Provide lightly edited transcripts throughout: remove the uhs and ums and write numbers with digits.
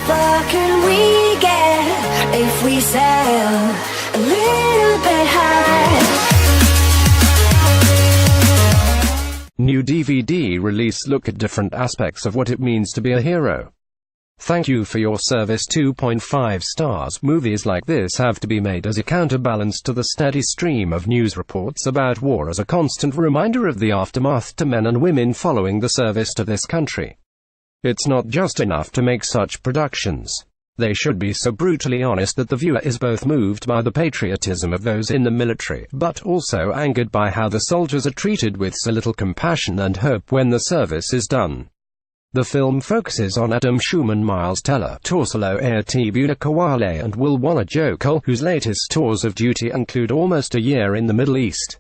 far can we get if we sail a little bit high? New DVD release. Look at different aspects of what it means to be a hero. Thank you for your service. 2.5 stars. Movies like this have to be made as a counterbalance to the steady stream of news reports about war, as a constant reminder of the aftermath to men and women following the service to this country. It's not just enough to make such productions. They should be so brutally honest that the viewer is both moved by the patriotism of those in the military, but also angered by how the soldiers are treated with so little compassion and hope when the service is done. The film focuses on Adam Schumann, Miles Teller, Torsalo Airtibuna Kawale and Wilwala Jokol, whose latest tours of duty include almost a year in the Middle East.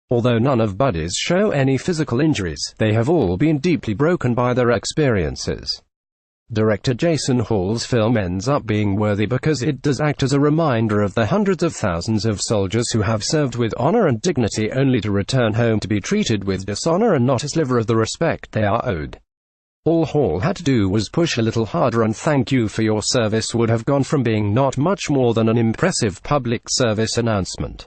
Although none of buddies show any physical injuries, they have all been deeply broken by their experiences. Director Jason Hall's film ends up being worthy because it does act as a reminder of the hundreds of thousands of soldiers who have served with honor and dignity only to return home to be treated with dishonor and not a sliver of the respect they are owed. All Hall had to do was push a little harder, and Thank You for Your Service would have gone from being not much more than an impressive public service announcement.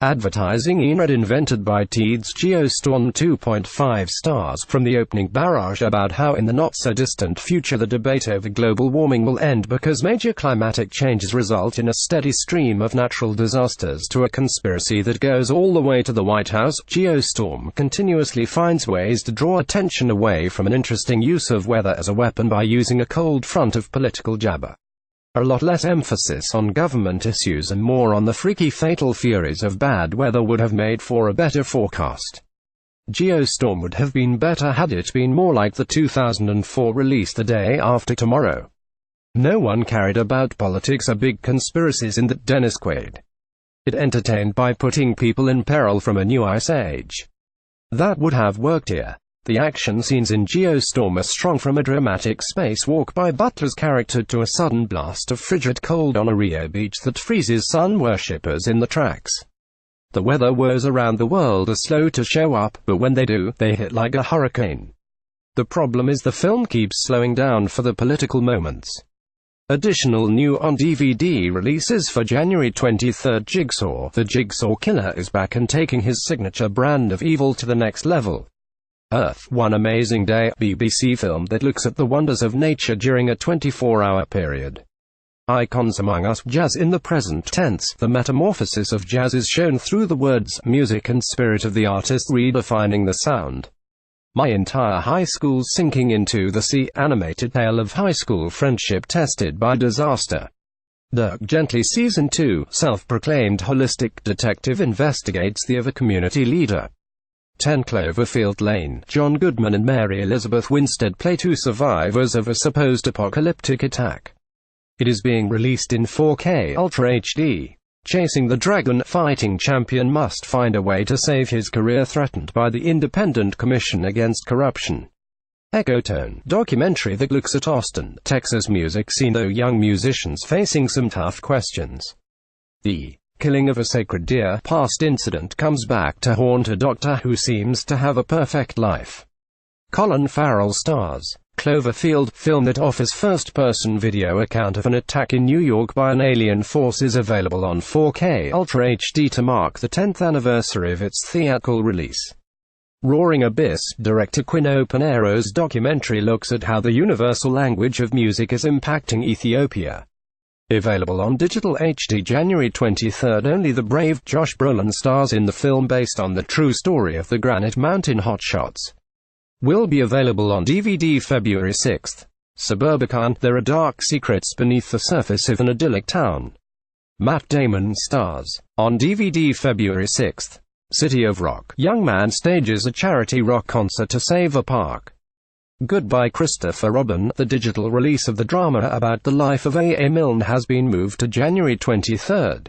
Advertising Enred invented by Teeds Geostorm. 2.5 stars. From the opening barrage about how in the not-so-distant future the debate over global warming will end because major climatic changes result in a steady stream of natural disasters, to a conspiracy that goes all the way to the White House, Geostorm continuously finds ways to draw attention away from an interesting use of weather as a weapon by using a cold front of political jabber. A lot less emphasis on government issues and more on the freaky fatal furies of bad weather would have made for a better forecast. Geostorm would have been better had it been more like the 2004 release The Day After Tomorrow. No one cared about politics or big conspiracies in that Dennis Quaid. It entertained by putting people in peril from a new ice age. That would have worked here. The action scenes in Geostorm are strong, from a dramatic spacewalk by Butler's character to a sudden blast of frigid cold on a Rio beach that freezes sun worshippers in the tracks. The weather woes around the world are slow to show up, but when they do, they hit like a hurricane. The problem is the film keeps slowing down for the political moments. Additional new on DVD releases for January 23. Jigsaw. The Jigsaw Killer is back and taking his signature brand of evil to the next level. Earth, One Amazing Day, BBC film that looks at the wonders of nature during a 24-hour period. Icons among us, jazz in the present tense. The metamorphosis of jazz is shown through the words, music and spirit of the artist, redefining the sound. My entire high school sinking into the sea, animated tale of high school friendship tested by disaster. Dirk Gently Season 2, self-proclaimed holistic detective investigates the of a community leader. 10 Cloverfield Lane. John Goodman and Mary Elizabeth Winstead play two survivors of a supposed apocalyptic attack. It is being released in 4K Ultra HD. Chasing the dragon, fighting champion must find a way to save his career threatened by the Independent Commission Against Corruption. Ecotone. Documentary that looks at Austin, Texas music scene, though young musicians facing some tough questions. The killing of a sacred deer past incident comes back to haunt a doctor who seems to have a perfect life. Colin Farrell stars. Cloverfield, film that offers first-person video account of an attack in New York by an alien force, is available on 4K Ultra HD to mark the 10th anniversary of its theatrical release. Roaring Abyss. Director Quino Pinero's documentary looks at how the universal language of music is impacting Ethiopia. Available on digital HD January 23. Only the Brave. Josh Brolin stars in the film based on the true story of the Granite Mountain hotshots. Will be available on DVD February 6. Suburbicon. There are dark secrets beneath the surface of an idyllic town. Matt Damon stars. On DVD February 6. City of Rock. Young man stages a charity rock concert to save a park. Goodbye Christopher Robin. The digital release of the drama about the life of A. A. Milne has been moved to January 23.